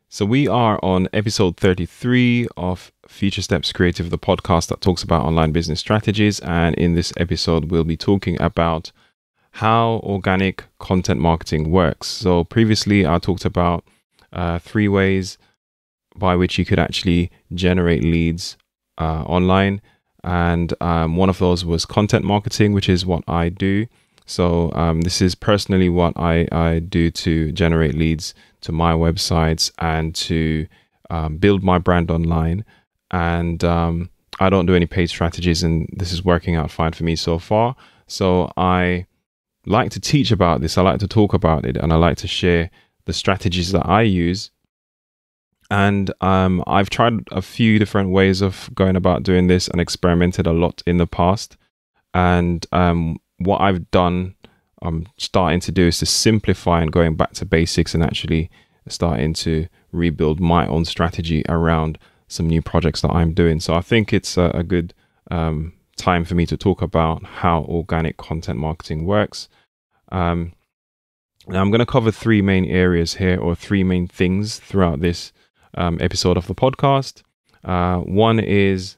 So we are on episode 33 of Future Steps Creative, the podcast that talks about online business strategies. And in this episode, we'll be talking about how organic content marketing works. So previously, I talked about 3 ways by which you could actually generate leads online. And one of those was content marketing, which is what I do. So this is personally what I do to generate leads to my websites and to build my brand online. And I don't do any paid strategies, and this is working out fine for me so far. So I like to teach about this. I like to talk about it, and I like to share the strategies that I use. And I've tried a few different ways of going about doing this and experimented a lot in the past. And what I've done, I'm starting to do is to simplify and going back to basics and actually starting to rebuild my own strategy around some new projects that I'm doing. So I think it's a good time for me to talk about how organic content marketing works. Now I'm going to cover 3 main areas here, or 3 main things throughout this episode of the podcast. One is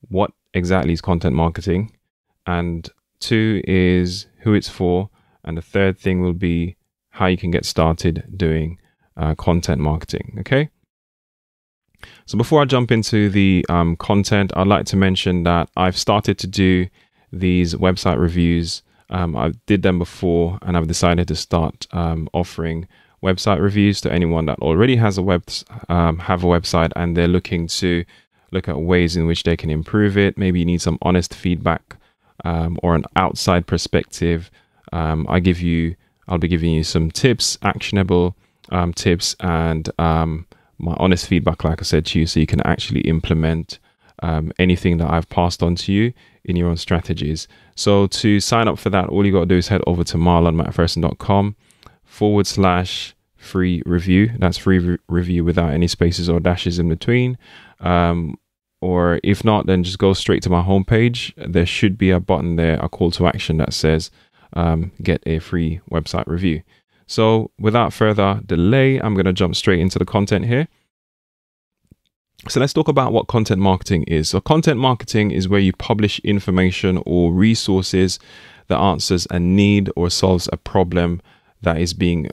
what exactly is content marketing, and 2 is who it's for, and the 3rd thing will be how you can get started doing content marketing. Okay. So before I jump into the content, I'd like to mention that I've started to do these website reviews. I did them before, and I've decided to start offering website reviews to anyone that already has a website and they're looking to look at ways in which they can improve it. Maybe you need some honest feedback or an outside perspective. I'll be giving you some tips, actionable tips, and my honest feedback, like I said to you, so you can actually implement anything that I've passed on to you in your own strategies. So to sign up for that, all you got to do is head over to marlonmcpherson.com/free review. That's free review without any spaces or dashes in between. Or if not, then just go straight to my homepage. There should be a button there, a call to action that says get a free website review. So without further delay, I'm going to jump straight into the content here. So let's talk about what content marketing is. So content marketing is where you publish information or resources that answers a need or solves a problem that is being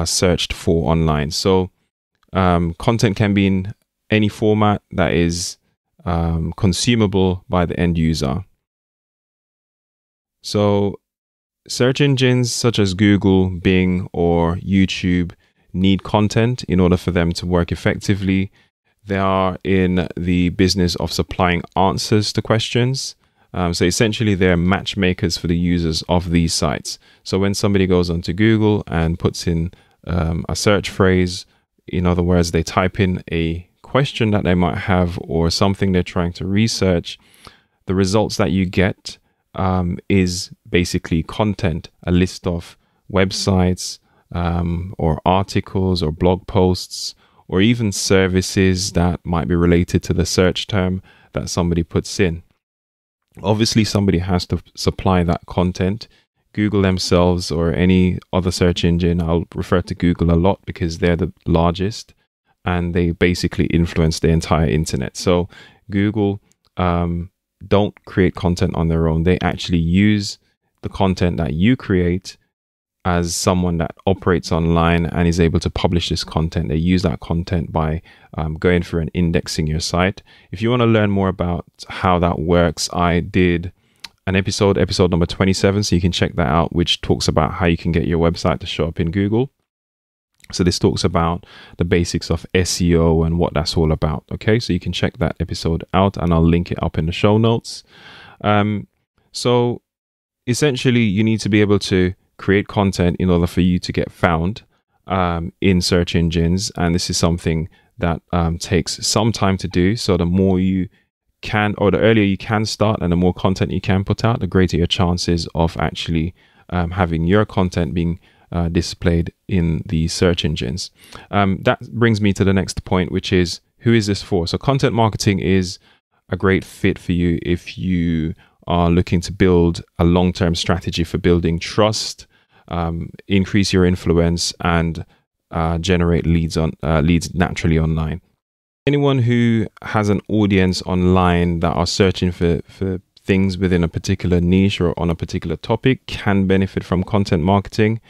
searched for online. So content can be in any format that is consumable by the end user. So search engines such as Google, Bing, or YouTube need content in order for them to work effectively. They are in the business of supplying answers to questions. So essentially, they're matchmakers for the users of these sites. So when somebody goes onto Google and puts in a search phrase, in other words, they type in a question that they might have or something they're trying to research, the results that you get is basically content, a list of websites or articles or blog posts, or even services that might be related to the search term that somebody puts in. Obviously, somebody has to supply that content. Google themselves or any other search engine, I'll refer to Google a lot because they're the largest and they basically influence the entire internet. So Google don't create content on their own. They actually use the content that you create as someone that operates online and is able to publish this content. They use that content by going through and indexing your site. If you want to learn more about how that works, I did an episode number 27, so you can check that out, which talks about how you can get your website to show up in Google. So this talks about the basics of SEO and what that's all about. Okay, so you can check that episode out and I'll link it up in the show notes. So essentially, you need to be able to create content in order for you to get found in search engines. And this is something that takes some time to do. So the more you can, or the earlier you can start and the more content you can put out, the greater your chances of actually having your content being displayed in the search engines. That brings me to the next point, which is, who is this for? So content marketing is a great fit for you if you are looking to build a long-term strategy for building trust, increase your influence, and generate leads naturally online. Anyone who has an audience online that are searching for things within a particular niche or on a particular topic can benefit from content marketing,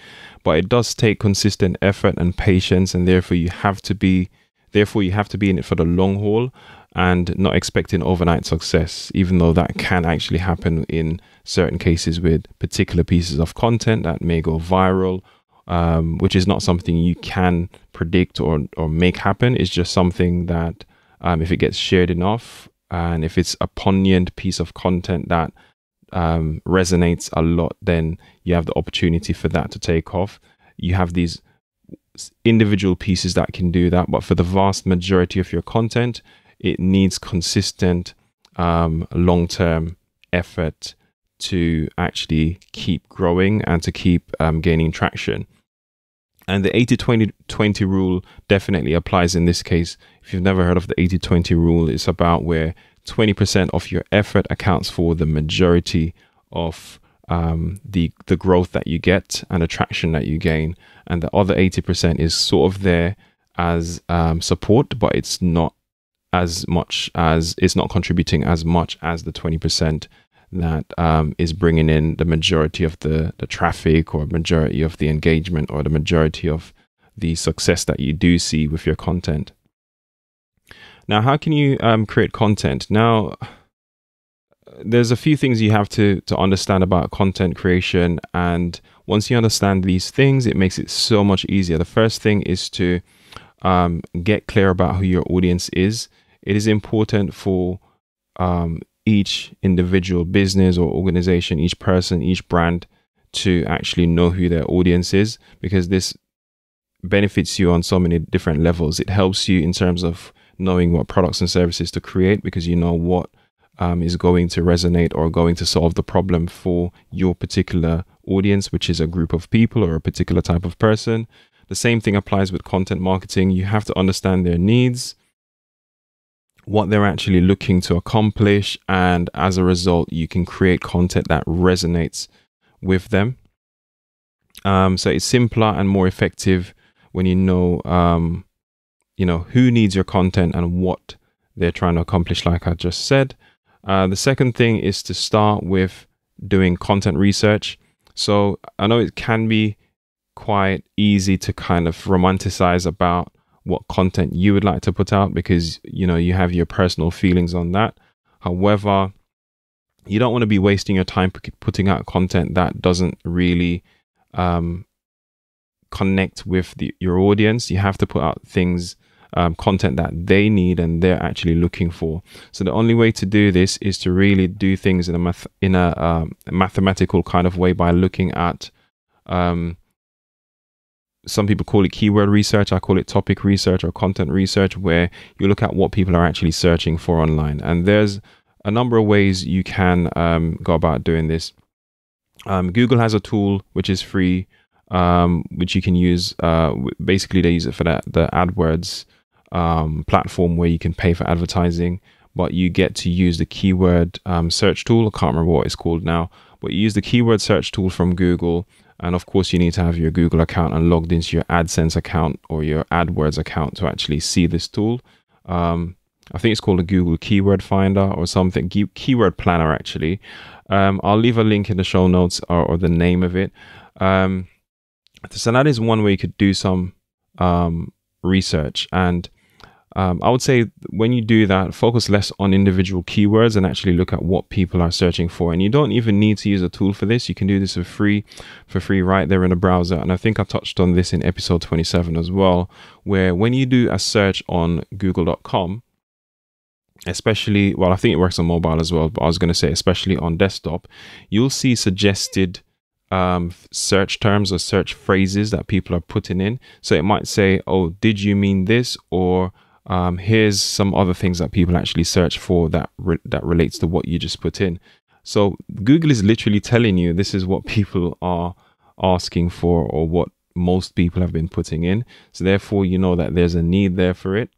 but it does take consistent effort and patience, and therefore you have to be in it for the long haul and not expecting overnight success, even though that can actually happen in certain cases with particular pieces of content that may go viral, which is not something you can predict or make happen. It's just something that if it gets shared enough, and if it's a poignant piece of content that resonates a lot, then you have the opportunity for that to take off. You have these individual pieces that can do that, but for the vast majority of your content, it needs consistent long-term effort to actually keep growing and to keep gaining traction. And the 80-20-20 rule definitely applies in this case. If you've never heard of the 80-20 rule, it's about where 20% of your effort accounts for the majority of the growth that you get and the traction that you gain. And the other 80% is sort of there as support, but it's not contributing as much as the 20% that is bringing in the majority of the traffic, or majority of the engagement, or the majority of the success that you do see with your content. Now, how can you create content? Now, there's a few things you have to understand about content creation, and once you understand these things, it makes it so much easier. The first thing is to get clear about who your audience is. It is important for each individual business or organization, each person, each brand, to actually know who their audience is, because this benefits you on so many different levels. It helps you in terms of knowing what products and services to create, because you know what is going to resonate or going to solve the problem for your particular audience, which is a group of people or a particular type of person. The same thing applies with content marketing. You have to understand their needs, what they're actually looking to accomplish, and as a result, you can create content that resonates with them. So it's simpler and more effective when you know who needs your content and what they're trying to accomplish, like I just said. The second thing is to start with doing content research. So I know it can be quite easy to kind of romanticize about what content you would like to put out, because you have your personal feelings on that. However, you don't want to be wasting your time putting out content that doesn't really connect with your audience. You have to put out content that they need and they're actually looking for. So the only way to do this is to really do things in a mathematical kind of way, by looking at some people call it keyword research. I call it topic research or content research, where you look at what people are actually searching for online. And there's a number of ways you can go about doing this. Google has a tool which is free, which you can use. Basically, they use it for the AdWords platform, where you can pay for advertising, but you get to use the keyword search tool. I can't remember what it's called now, but you use the keyword search tool from Google. And of course, you need to have your Google account and logged into your AdSense account or your AdWords account to actually see this tool. I think it's called a Google Keyword Finder or something, Keyword Planner, actually. I'll leave a link in the show notes or the name of it. So that is one way you could do some research. And I would say when you do that, focus less on individual keywords and actually look at what people are searching for. And you don't even need to use a tool for this. You can do this for free right there in the browser. And I think I touched on this in episode 27 as well, where when you do a search on google.com, especially, well, I think it works on mobile as well, but I was going to say especially on desktop, you'll see suggested search terms or search phrases that people are putting in. So it might say, oh, did you mean this? Or here's some other things that people actually search for that relates to what you just put in. So Google is literally telling you this is what people are asking for, or what most people have been putting in. So therefore, you know that there's a need there for it.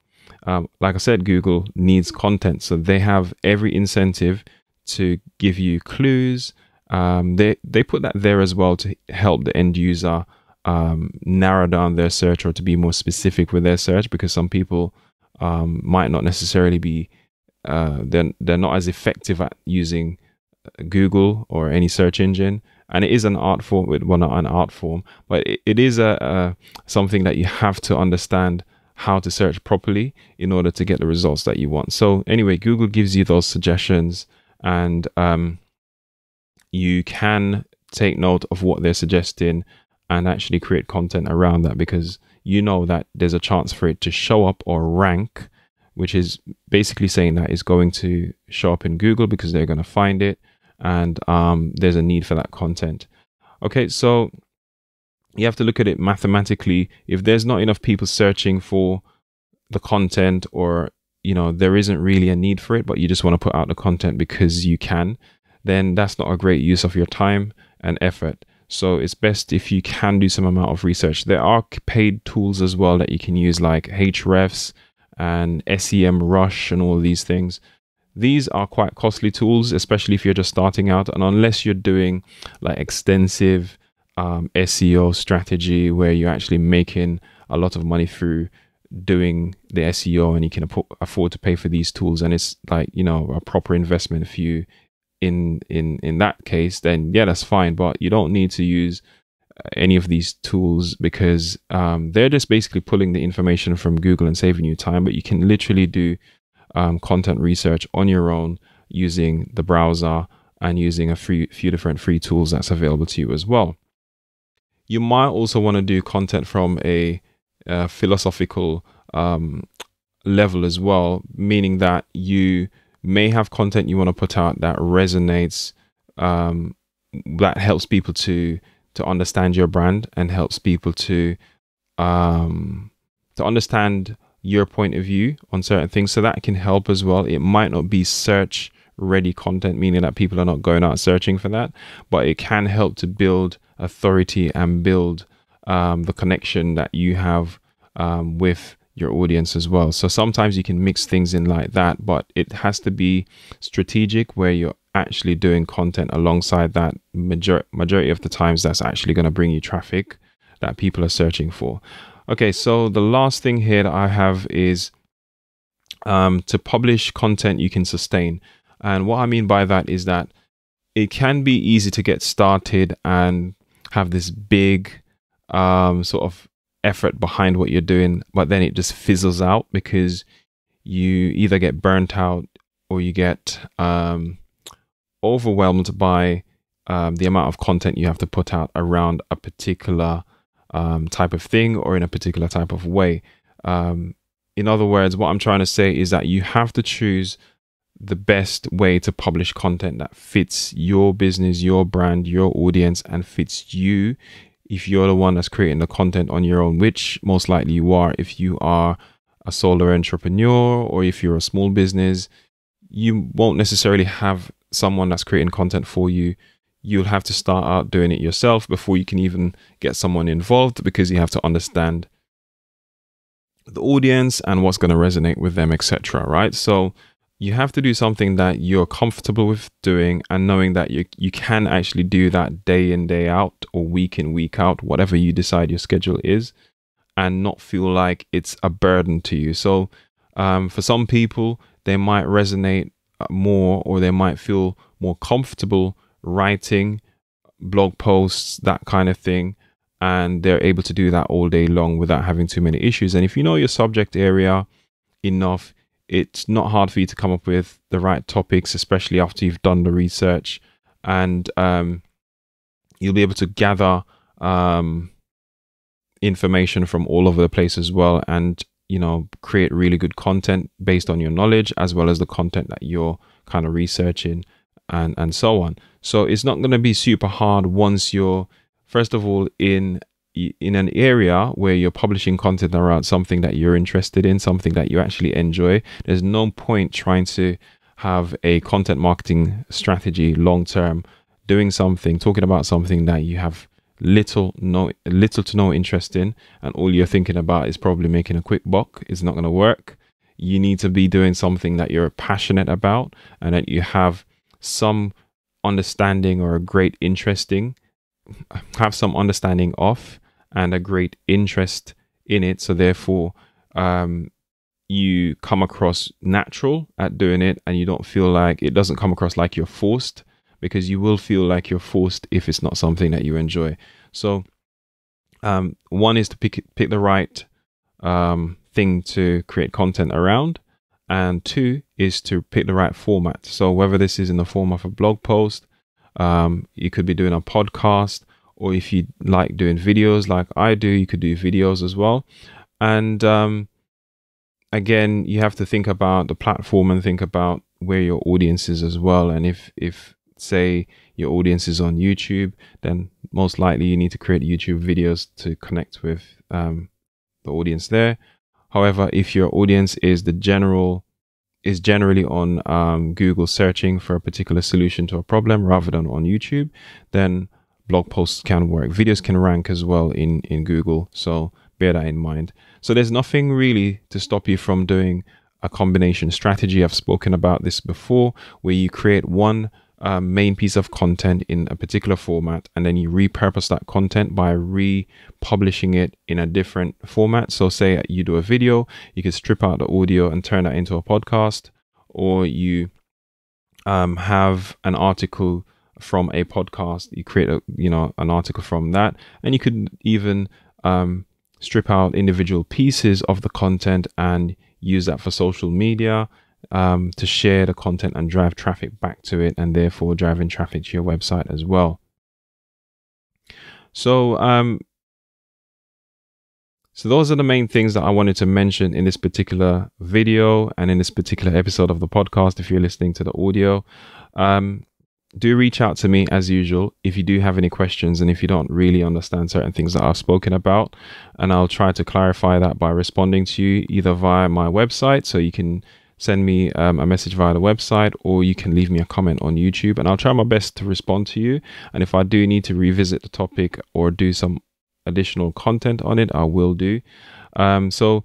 Like I said, Google needs content, so they have every incentive to give you clues. They put that there as well to help the end user narrow down their search or to be more specific with their search, because some people might not necessarily be they're not as effective at using Google or any search engine. And it is an art form, well, not an art form, but it is a something that you have to understand how to search properly in order to get the results that you want. So anyway, Google gives you those suggestions, and you can take note of what they're suggesting and actually create content around that, because you know that there's a chance for it to show up or rank, which is basically saying that it's going to show up in Google because they're going to find it, and there's a need for that content. Okay, so you have to look at it mathematically. If there's not enough people searching for the content, or there isn't really a need for it, but you just want to put out the content because you can, then that's not a great use of your time and effort. So it's best if you can do some amount of research. There are paid tools as well that you can use, like Hrefs and SEMrush and all of these things. These are quite costly tools, especially if you're just starting out, and unless you're doing like extensive SEO strategy where you're actually making a lot of money through doing the SEO, and you can afford to pay for these tools, and it's like a proper investment for you in that case, then yeah, that's fine. But you don't need to use any of these tools, because they're just basically pulling the information from Google and saving you time. But you can literally do content research on your own using the browser and using a few different free tools that's available to you as well. You might also want to do content from a philosophical level as well, meaning that you may have content you want to put out that resonates, that helps people to understand your brand and helps people to understand your point of view on certain things. So that can help as well. It might not be search ready content, meaning that people are not going out searching for that, but it can help to build authority and build the connection that you have with your audience as well. So sometimes you can mix things in like that, but it has to be strategic, where you're actually doing content alongside that. Majority of the times that's actually going to bring you traffic that people are searching for. Okay, so the last thing here that I have is to publish content you can sustain. And what I mean by that is that it can be easy to get started and have this big sort of effort behind what you're doing, but then it just fizzles out because you either get burnt out or you get overwhelmed by the amount of content you have to put out around a particular type of thing or in a particular type of way. In other words, what I'm trying to say is that you have to choose the best way to publish content that fits your business, your brand, your audience, and fits you. If you're the one that's creating the content on your own, which most likely you are, if you are a solo entrepreneur or if you're a small business, you won't necessarily have someone that's creating content for you. You'll have to start out doing it yourself before you can even get someone involved, because you have to understand the audience and what's going to resonate with them, etc. Right? So you have to do something that you're comfortable with doing, and knowing that you can actually do that day in, day out, or week in, week out, whatever you decide your schedule is, and not feel like it's a burden to you. So for some people, they might resonate more, or they might feel more comfortable writing blog posts, that kind of thing, and they're able to do that all day long without having too many issues. And if you know your subject area enough, it's not hard for you to come up with the right topics, especially after you've done the research, and you'll be able to gather information from all over the place as well, and create really good content based on your knowledge, as well as the content that you're kind of researching, and so on. So it's not going to be super hard once you're, first of all, in an area where you're publishing content around something that you're interested in, something that you actually enjoy. There's no point trying to have a content marketing strategy long term, talking about something that you have little to no interest in, and all you're thinking about is probably making a quick buck. It's not going to work. You need to be doing something that you're passionate about and that you have some understanding or a great interesting, have some understanding of, and a great interest in it. So therefore, you come across natural at doing it, and you don't feel like it doesn't come across like you're forced, because you will feel like you're forced if it's not something that you enjoy. So one is to pick the right thing to create content around, and two is to pick the right format. So whether this is in the form of a blog post, you could be doing a podcast, or if you like doing videos like I do, you could do videos as well. And again, you have to think about the platform and think about where your audience is as well. And if say your audience is on YouTube, then most likely you need to create YouTube videos to connect with the audience there. However, if your audience is generally on Google searching for a particular solution to a problem rather than on YouTube, then blog posts can work. Videos can rank as well in Google. So bear that in mind. So there's nothing really to stop you from doing a combination strategy. I've spoken about this before, where you create one main piece of content in a particular format, and then you repurpose that content by republishing it in a different format. So say you do a video, you could strip out the audio and turn that into a podcast, or you have an article from a podcast, you create an article from that, and you could even strip out individual pieces of the content and use that for social media to share the content and drive traffic back to it, and therefore driving traffic to your website as well. So those are the main things that I wanted to mention in this particular video and in this particular episode of the podcast. If you're listening to the audio, do reach out to me as usual if you do have any questions, and if you don't really understand certain things that I've spoken about, and I'll try to clarify that by responding to you either via my website. So you can send me a message via the website, or you can leave me a comment on YouTube, and I'll try my best to respond to you. And if I do need to revisit the topic or do some additional content on it, I will do. So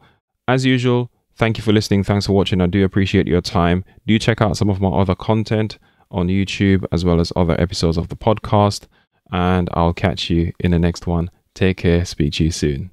as usual, thank you for listening. Thanks for watching. I do appreciate your time. Do check out some of my other content on YouTube, as well as other episodes of the podcast, and I'll catch you in the next one. Take care. Speak to you soon.